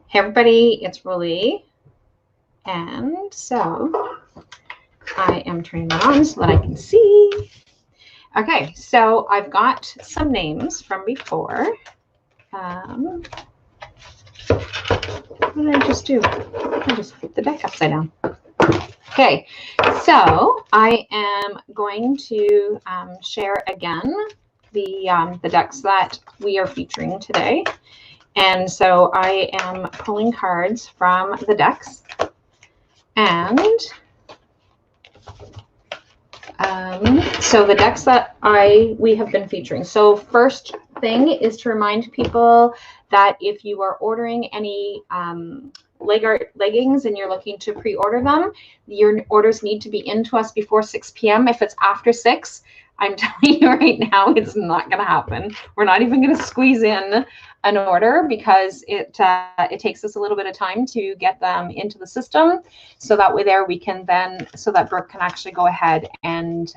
Hey everybody, it's Rollie, and so I am turning that on so that I can see. Okay, so I've got some names from before. What did I just do? I just flipped the deck upside down. Okay, so I am going to share again the decks that we are featuring today. And so I am pulling cards from the decks, and so the decks that we have been featuring. So first thing is to remind people that if you are ordering any leg art leggings and you're looking to pre-order them, your orders need to be into us before 6 p.m. If it's after 6, I'm telling you right now, it's not going to happen. We're not even going to squeeze in an order because it takes us a little bit of time to get them into the system. So that way there we can then, so that Brooke can actually go ahead and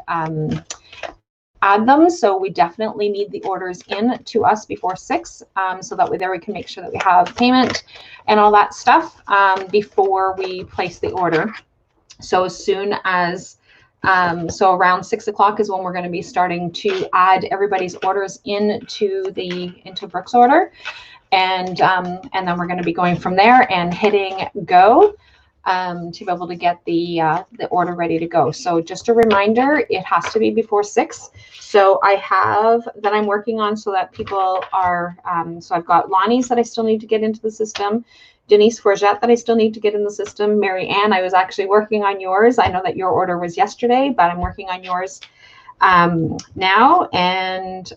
add them. So we definitely need the orders in to us before 6. So that way there we can make sure that we have payment and all that stuff before we place the order. So as soon as so around 6 o'clock is when we're going to be starting to add everybody's orders into Brooke's order, and then we're going to be going from there and hitting go to be able to get the order ready to go. So just a reminder, it has to be before 6. So I have that I'm working on so that people are. So I've got Lonnie's that I still need to get into the system. Denise Forget that I still need to get in the system. Mary Ann, I was actually working on yours. I know that your order was yesterday, but I'm working on yours now. And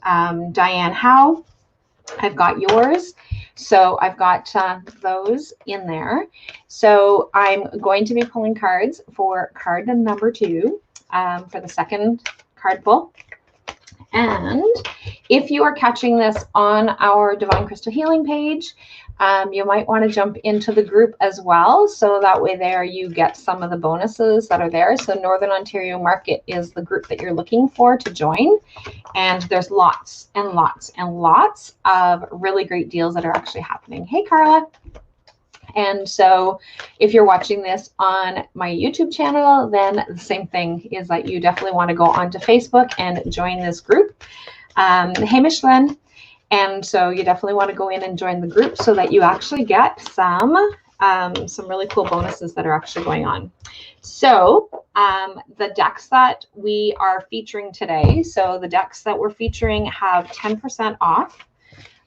Diane Howe, I've got yours. So I've got those in there. So I'm going to be pulling cards for card number 2 for the second card pull. And if you are catching this on our Divine Crystal Healing page, you might want to jump into the group as well. So that way there you get some of the bonuses that are there. So Northern Ontario Market is the group that you're looking for to join. And there's lots and lots and lots of really great deals that are actually happening. Hey, Carla. And so if you're watching this on my YouTube channel, then the same thing is that you definitely want to go onto Facebook and join this group. Hey, Michelin. And so you definitely want to go in and join the group so that you actually get some really cool bonuses that are actually going on. So the decks that we are featuring today, so the decks that we're featuring have 10% off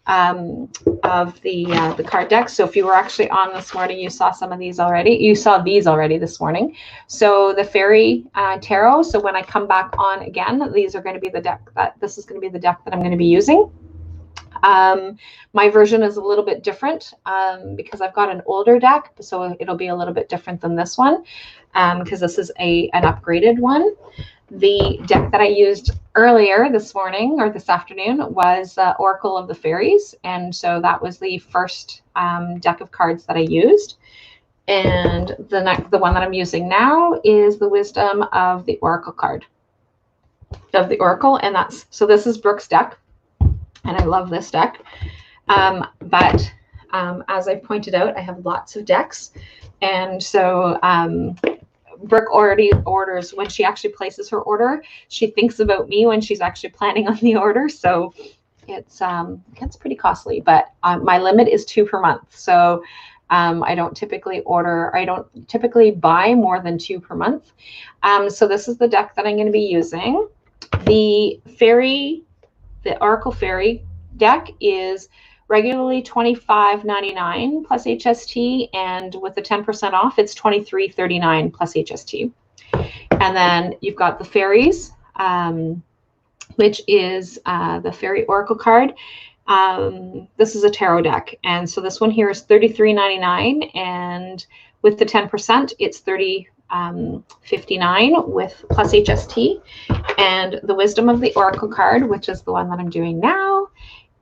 of the card decks. So if you were actually on this morning, you saw some of these already. You saw these already this morning. So the Fairy Tarot. So when I come back on again, these are going to be the deck this is going to be the deck that I'm going to be using. My version is a little bit different because I've got an older deck, so it'll be a little bit different than this one because this is an upgraded one. The deck that I used earlier this morning or this afternoon was Oracle of the Fairies, and so that was the first deck of cards that I used. And the one that I'm using now is the Wisdom of the Oracle card of the Oracle, and this is Brooke's deck. And I love this deck. But as I pointed out, I have lots of decks. And so Brooke already orders, when she actually places her order, she thinks about me when she's actually planning on the order. So it gets pretty costly, but my limit is 2 per month. So I don't typically buy more than 2 per month. So this is the deck that I'm going to be using. The Oracle Fairy deck is regularly $25.99 plus HST, and with the 10% off, it's $23.39 plus HST. And then you've got the Fairies, which is the Fairy Oracle card. This is a tarot deck, and so this one here is $33.99, and with the 10%, it's $30.59 with plus HST. And the Wisdom of the Oracle card, which is the one that I'm doing now,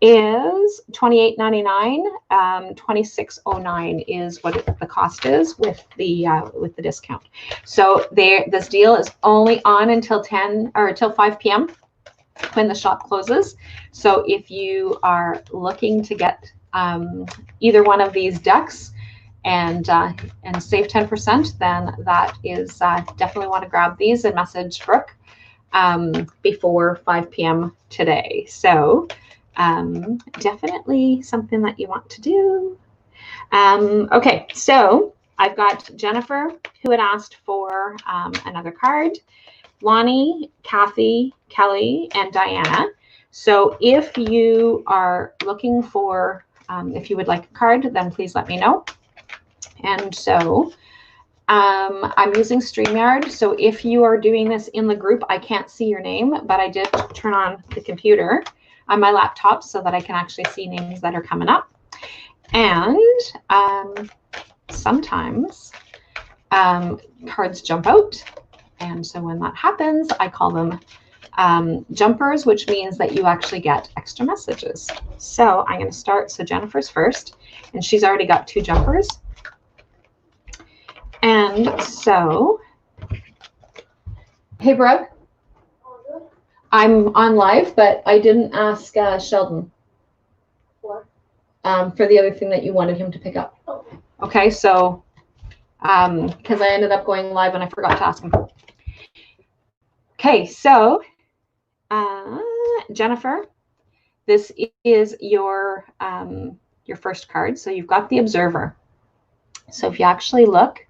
is $28.99. $26.09 is what the cost is with the discount. So this deal is only on until 5 p.m. when the shop closes. So if you are looking to get either one of these decks and save 10%, then that is definitely want to grab these and message Brooke before 5 p.m. today. So definitely something that you want to do. Okay, so I've got Jennifer, who had asked for another card, Lonnie, Kathy, Kelly, and Diana. So if you are looking for, if you would like a card, then please let me know. And so I'm using StreamYard. So if you are doing this in the group, I can't see your name, but I did turn on the computer on my laptop so that I can actually see names that are coming up. And sometimes cards jump out. And so when that happens, I call them jumpers, which means that you actually get extra messages. So I'm going to start. So Jennifer's first, and she's already got 2 jumpers. And so, hey, Brooke, I'm on live, but I didn't ask Sheldon for the other thing that you wanted him to pick up. Okay, so because I ended up going live and I forgot to ask him. Okay, so Jennifer, this is your first card. So you've got the Observer. So if you actually look,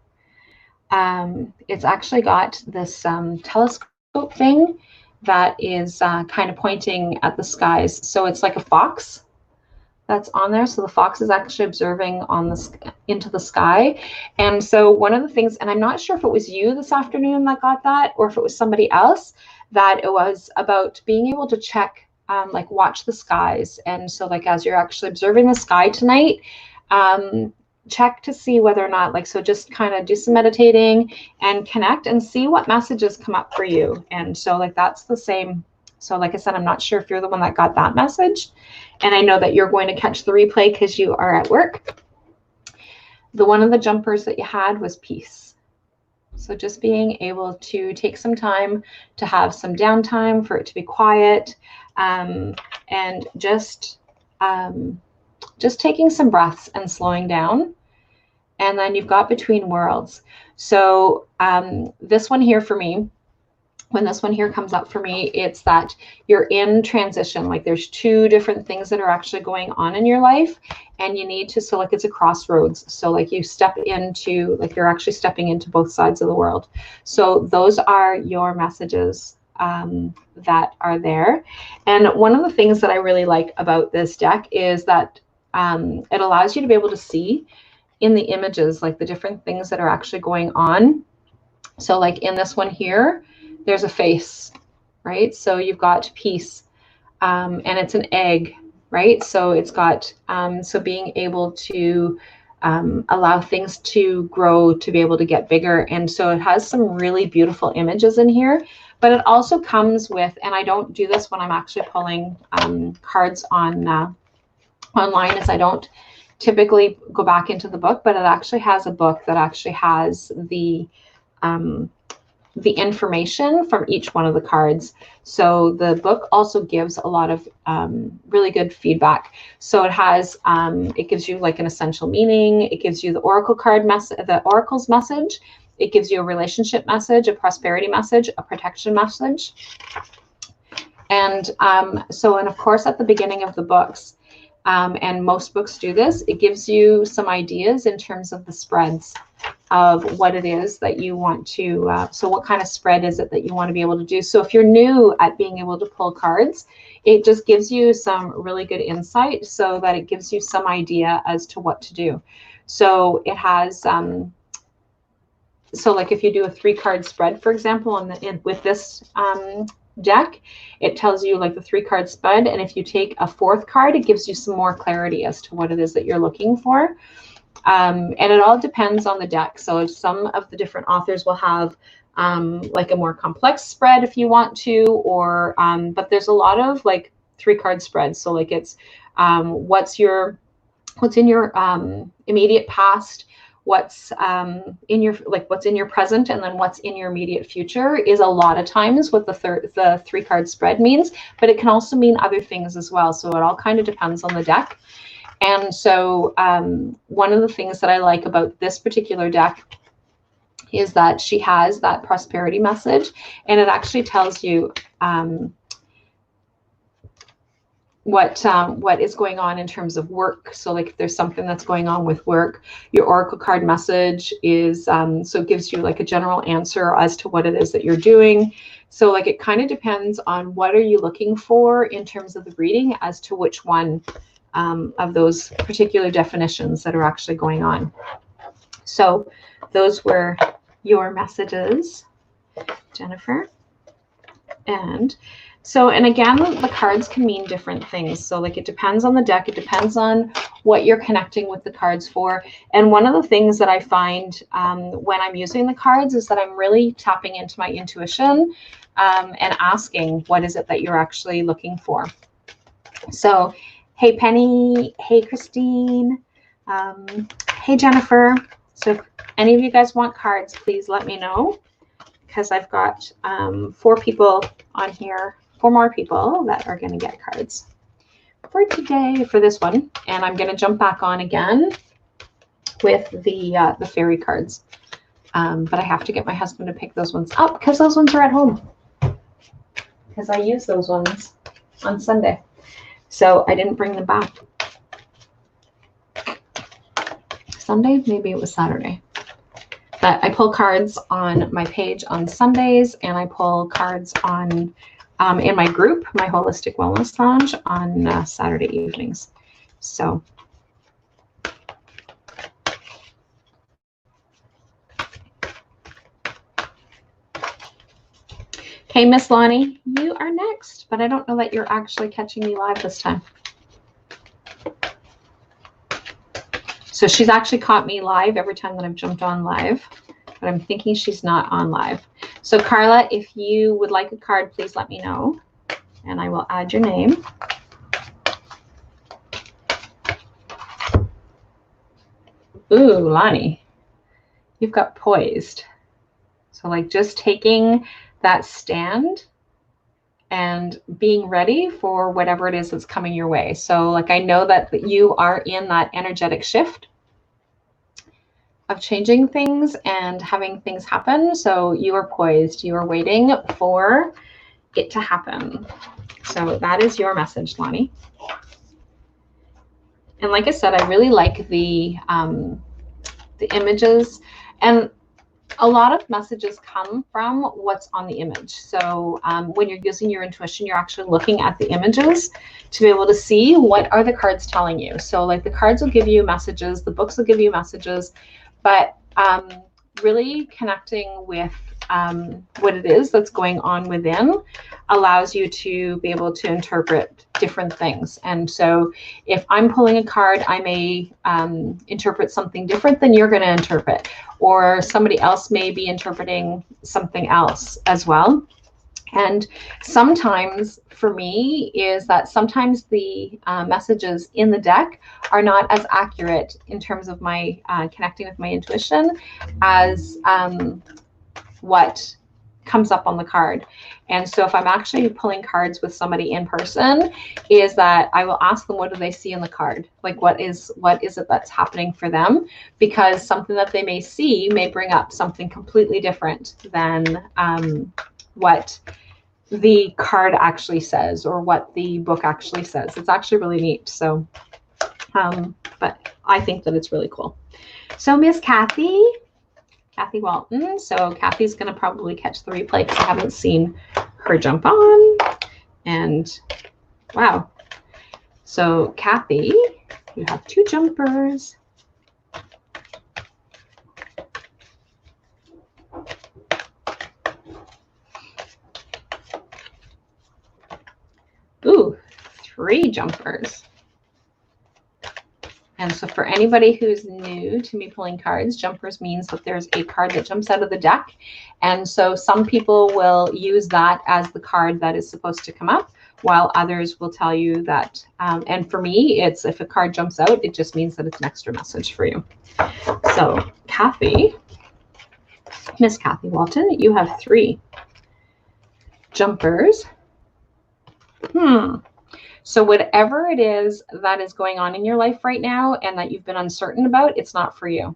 it's actually got this telescope thing that is kind of pointing at the skies. So it's like a fox that's on there. So the fox is actually observing on the into the sky. And so one of the things, and I'm not sure if it was you this afternoon that got that, or if it was somebody else, that it was about being able to check, like watch the skies. And so like as you're actually observing the sky tonight, check to see whether or not, like, so just kind of do some meditating and connect and see what messages come up for you. And so like that's the same. So like I said, I'm not sure if you're the one that got that message, and I know that you're going to catch the replay because you are at work. The one of the jumpers that you had was peace. So just being able to take some time to have some downtime, for it to be quiet, and just taking some breaths and slowing down. And then you've got Between Worlds. So this one here for me, when this one here comes up for me, it's that you're in transition. Like there's 2 different things that are actually going on in your life, and you need to, so like it's a crossroads. So like you step into, like you're actually stepping into both sides of the world. So those are your messages that are there. And one of the things that I really like about this deck is that it allows you to be able to see in the images, like the different things that are actually going on. So like in this one here, there's a face, right? So you've got peace, and it's an egg, right? So it's got, so being able to allow things to grow, to be able to get bigger. And so it has some really beautiful images in here, but it also comes with, and I don't do this when I'm actually pulling cards on online, as I don't typically go back into the book, but it actually has a book that actually has the information from each one of the cards. So the book also gives a lot of really good feedback. So it has, it gives you like an essential meaning. It gives you the oracle card message, the oracle's message. It gives you a relationship message, a prosperity message, a protection message. And so, and of course, at the beginning of the books, and most books do this, it gives you some ideas in terms of the spreads of what it is that you want to, so what kind of spread is it that you want to be able to do. So if you're new at being able to pull cards, it just gives you some really good insight, so that it gives you some idea as to what to do. So it has, so like if you do a 3-card spread, for example, with this deck, it tells you like the 3-card spread, and if you take a 4th card, it gives you some more clarity as to what it is that you're looking for. And it all depends on the deck. So some of the different authors will have like a more complex spread if you want to, or but there's a lot of like 3-card spreads. So like it's what's in your immediate past, what's in your, like what's in your present and then what's in your immediate future is a lot of times what the 3-card spread means, but it can also mean other things as well. So it all kind of depends on the deck. And so one of the things that I like about this particular deck is that she has that prosperity message, and it actually tells you what is going on in terms of work. So like if there's something that's going on with work, your oracle card message is so it gives you like a general answer as to what it is that you're doing. So like it kind of depends on what are you looking for in terms of the reading as to which one of those particular definitions that are actually going on. So those were your messages, Jennifer. And again, the cards can mean different things. So like it depends on the deck. It depends on what you're connecting with the cards for. And one of the things that I find when I'm using the cards is that I'm really tapping into my intuition and asking, what is it that you're actually looking for? So, hey, Penny. Hey, Christine. Hey, Jennifer. So if any of you guys want cards, please let me know, because I've got 4 people on here, 4 more people that are going to get cards for today for this one. And I'm going to jump back on again with the fairy cards. But I have to get my husband to pick those ones up because those ones are at home, because I use those ones on Sunday. So I didn't bring them back. Sunday, maybe it was Saturday. But I pull cards on my page on Sundays, and I pull cards on in my group, my Holistic Wellness Lounge, on Saturday evenings. So okay, Miss Lonnie, you are next, but I don't know that you're actually catching me live this time. So she's actually caught me live every time that I've jumped on live, but I'm thinking she's not on live. So Carla, if you would like a card, please let me know, and I will add your name. Ooh, Lonnie, you've got poised. So like just taking that stand and being ready for whatever it is that's coming your way. So like I know that you are in that energetic shift of changing things and having things happen. So you are poised. You are waiting for it to happen. So that is your message, Lonnie. And like I said, I really like the images, and a lot of messages come from what's on the image. So when you're using your intuition, you're actually looking at the images to be able to see what are the cards telling you. So like the cards will give you messages, the books will give you messages, but really connecting with what it is that's going on within allows you to be able to interpret different things. And so if I'm pulling a card, I may interpret something different than you're going to interpret, or somebody else may be interpreting something else as well. And sometimes for me is that sometimes the messages in the deck are not as accurate in terms of my connecting with my intuition as what comes up on the card. And so if I'm actually pulling cards with somebody in person, is that I will ask them, what do they see in the card? Like what is it that's happening for them? Because something that they may see may bring up something completely different than what the card actually says or what the book actually says. It's actually really neat. So but I think that it's really cool. So Miss Kathy Walton. So Kathy's going to probably catch the replay because I haven't seen her jump on. And wow. So Kathy, you have 2 jumpers. Ooh, 3 jumpers. And so for anybody who's new to me pulling cards, jumpers means that there's a card that jumps out of the deck. And so some people will use that as the card that is supposed to come up. while others will tell you that, and for me, it's if a card jumps out, it just means that it's an extra message for you. So Kathy, Miss Kathy Walton, you have 3 jumpers. So whatever it is that is going on in your life right now and that you've been uncertain about, it's not for you.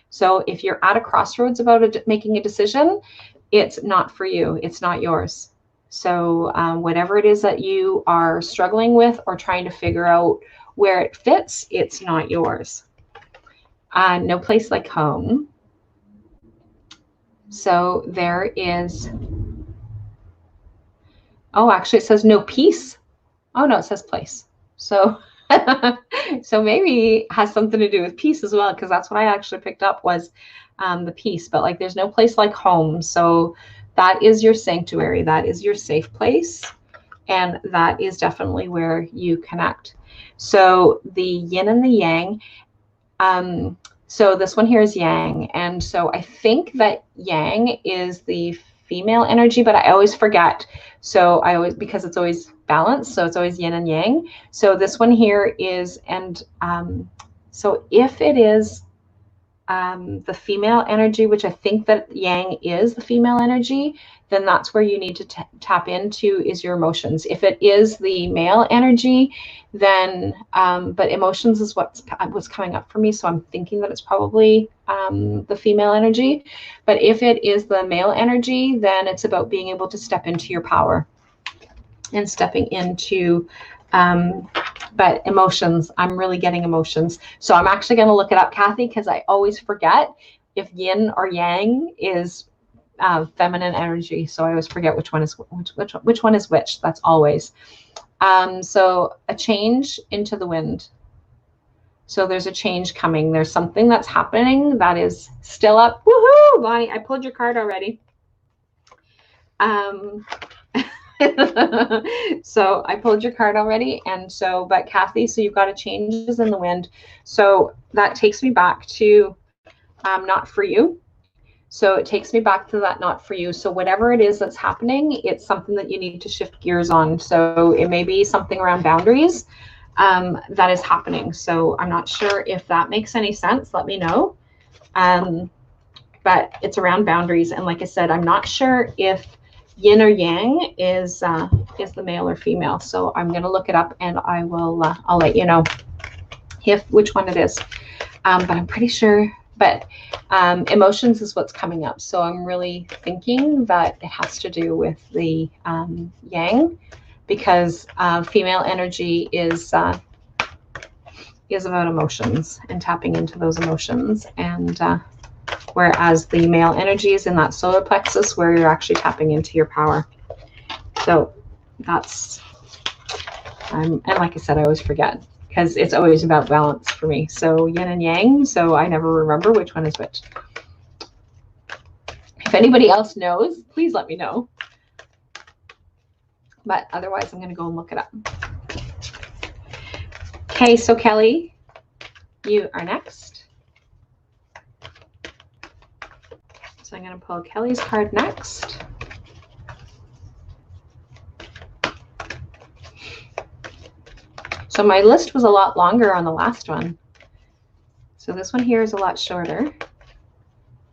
So if you're at a crossroads about making a decision, it's not for you. It's not yours. So whatever it is that you are struggling with or trying to figure out where it fits, it's not yours. No place like home. So there is, oh, actually it says no peace. Oh no, it says place. So, so maybe it has something to do with peace as well, because that's what I actually picked up was the peace. But like, there's no place like home. So that is your sanctuary. That is your safe place. And that is definitely where you connect. So the yin and the yang. So this one here is yang. And so I think that yang is the female energy, but I always forget. So because it's always balanced, so it's always yin and yang. So this one here is, and so if it is the female energy, which I think that yang is the female energy, then that's where you need to tap into is your emotions. If it is the male energy, then, but emotions is what's coming up for me. So I'm thinking that it's probably the female energy. But if it is the male energy, then it's about being able to step into your power and stepping into, but emotions, I'm really getting emotions. So I'm actually going to look it up, Kathy, because I always forget if yin or yang is feminine energy. So I always forget which one is which one is which. That's always. So a change into the wind. So there's a change coming. There's something that's happening that is still up. Woohoo, Bonnie, I pulled your card already. So I pulled your card already. And so, but Kathy, so you've got a changes in the wind. So that takes me back to not for you. So it takes me back to that not for you. So whatever it is that's happening, it's something that you need to shift gears on. So it may be something around boundaries that is happening. So I'm not sure if that makes any sense. Let me know. But it's around boundaries. And like I said, I'm not sure if yin or yang is the male or female. So I'm going to look it up and I will, I'll let you know which one it is. But I'm pretty sure, but emotions is what's coming up. So I'm really thinking that it has to do with the yang, because female energy is about emotions and tapping into those emotions. And whereas the male energy is in that solar plexus where you're actually tapping into your power. So that's, and like I said, I always forget because it's always about balance for me. So yin and yang, so I never remember which one is which. If anybody else knows, please let me know. But otherwise, I'm going to go and look it up. Okay, so Kelly, you are next. So I'm going to pull Kelly's card next. So my list was a lot longer on the last one. So this one here is a lot shorter.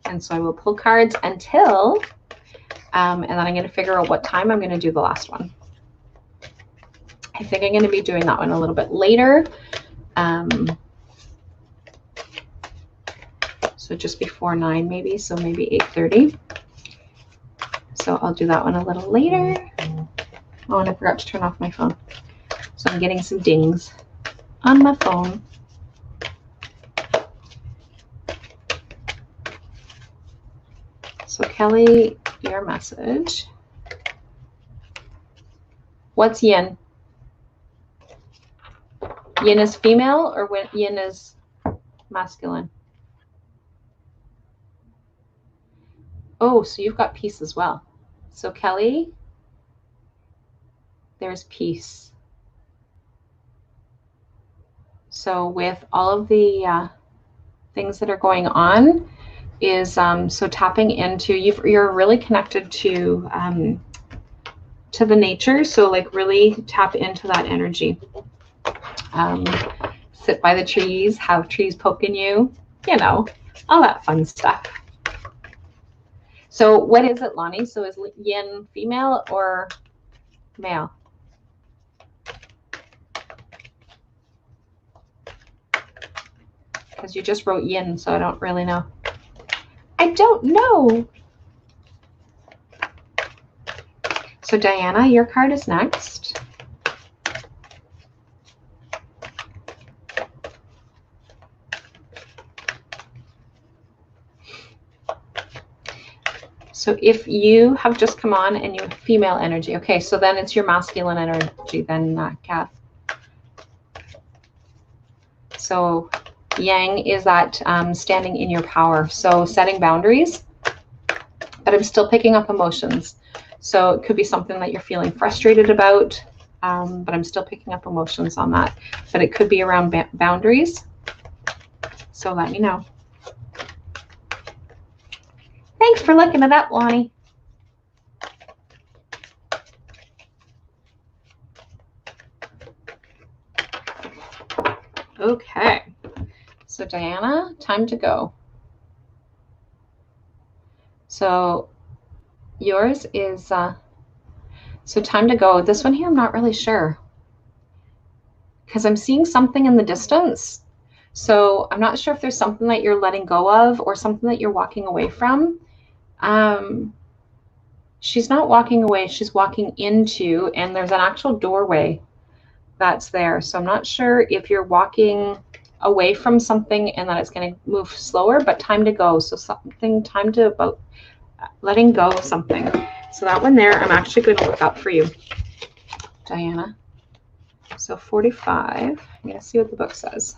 And so I will pull cards until, and then I'm going to figure out what time I'm going to do the last one. I think I'm going to be doing that one a little bit later. So just before 9 maybe, so maybe 8:30. So I'll do that one a little later. Oh, and I forgot to turn off my phone. So I'm getting some dings on my phone. So Kelly, your message. What's yin? Yin is female or yin is masculine? Oh, so you've got peace as well. So Kelly, there's peace. So with all of the things that are going on is so tapping into, you're really connected to to the nature. So like really tap into that energy. Sit by the trees, have trees poking you, you know, all that fun stuff. So what is it, Lonnie? So is yin female or male? Because you just wrote yin, so I don't really know. I don't know. So Diana, your card is next. So if you have just come on and you have female energy, okay, so then it's your masculine energy then, Kath. So yang is that standing in your power. So setting boundaries, but I'm still picking up emotions. So it could be something that you're feeling frustrated about, but I'm still picking up emotions on that. But it could be around boundaries. So let me know. Thanks for looking it up, Lonnie. Okay, so Diana, time to go. So yours is, so time to go. This one here, I'm not really sure because I'm seeing something in the distance. So I'm not sure if there's something that you're letting go of or something that you're walking away from. She's not walking away, she's walking into, and there's an actual doorway that's there. So I'm not sure if you're walking away from something and that it's going to move slower, but time to go. So something, time to about letting go of something. So that one there, I'm actually going to look up for you, Diana. So 45, I'm going to see what the book says.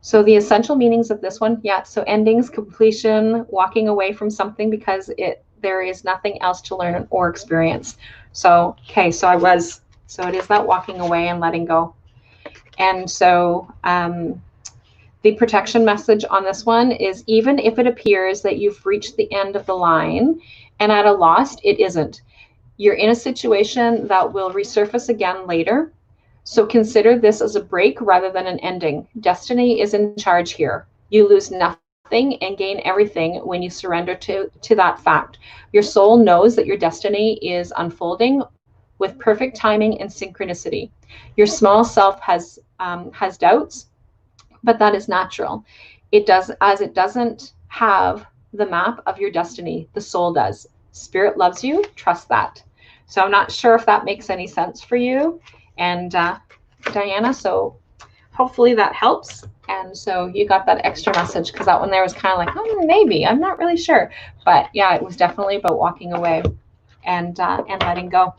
So the essential meanings of this one, yeah, so endings, completion, walking away from something because there is nothing else to learn or experience. So, okay, so it is that walking away and letting go. And so the protection message on this one is, even if it appears that you've reached the end of the line and at a loss, it isn't. You're in a situation that will resurface again later. So consider this as a break rather than an ending. Destiny is in charge here. You lose nothing and gain everything when you surrender to that fact. Your soul knows that your destiny is unfolding with perfect timing and synchronicity. Your small self has doubts, but that is natural. It doesn't have the map of your destiny. The soul does. Spirit loves you. Trust that. So I'm not sure if that makes any sense for you. And Diana, so hopefully that helps. And so you got that extra message because that one there was kind of like, oh, maybe, I'm not really sure. But yeah, it was definitely about walking away and letting go.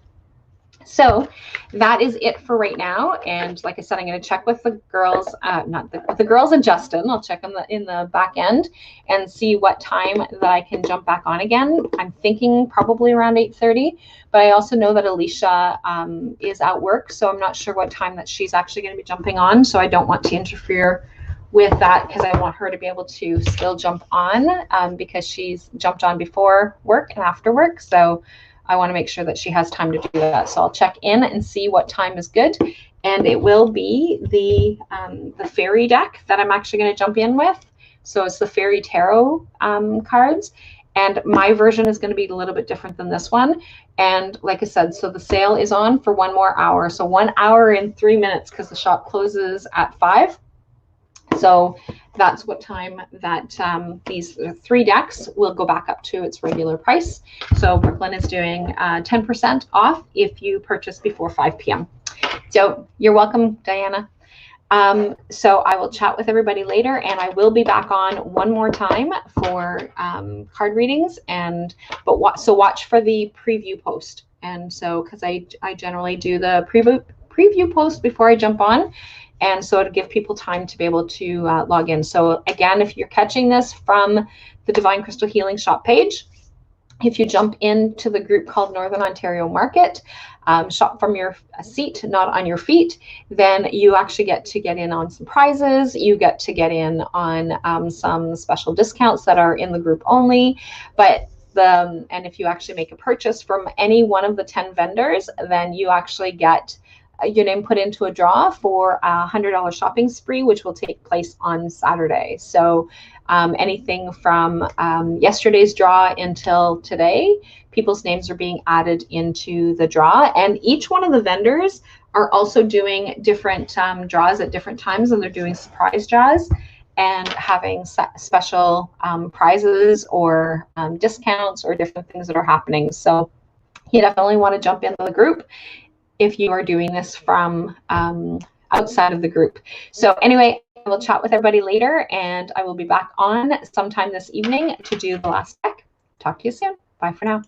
So that is it for right now. And like I said, I'm going to check with the girls, the girls and Justin. I'll check in the back end and see what time that I can jump back on again. I'm thinking probably around 8:30, but I also know that Alicia is at work, so I'm not sure what time that she's actually going to be jumping on. So I don't want to interfere with that because I want her to be able to still jump on because she's jumped on before work and after work. So I want to make sure that she has time to do that. So I'll check in and see what time is good. And it will be the fairy deck that I'm actually going to jump in with. So it's the fairy tarot cards. And my version is going to be a little bit different than this one. And like I said, so the sale is on for 1 more hour. So 1 hour and 3 minutes because the shop closes at 5. So that's what time that these 3 decks will go back up to its regular price. So Brooklyn is doing 10% off if you purchase before 5 p.m. So you're welcome, Diana. So I will chat with everybody later, and I will be back on one more time for card readings. So watch for the preview post. And so because I generally do the preview post before I jump on. And so it'll give people time to be able to log in. So again, if you're catching this from the Divine Crystal Healing Shop page, if you jump into the group called Northern Ontario Market, shop from your seat, not on your feet, then you actually get in on some prizes. You get to get in on some special discounts that are in the group only. But and if you actually make a purchase from any one of the 10 vendors, then you actually get your name put into a draw for a $100 shopping spree, which will take place on Saturday. So anything from yesterday's draw until today, people's names are being added into the draw. And each one of the vendors are also doing different draws at different times, and they're doing surprise draws and having special prizes or discounts or different things that are happening. So you definitely want to jump into the group if you are doing this from outside of the group. So anyway, I will chat with everybody later, and I will be back on sometime this evening to do the last deck. Talk to you soon. Bye for now.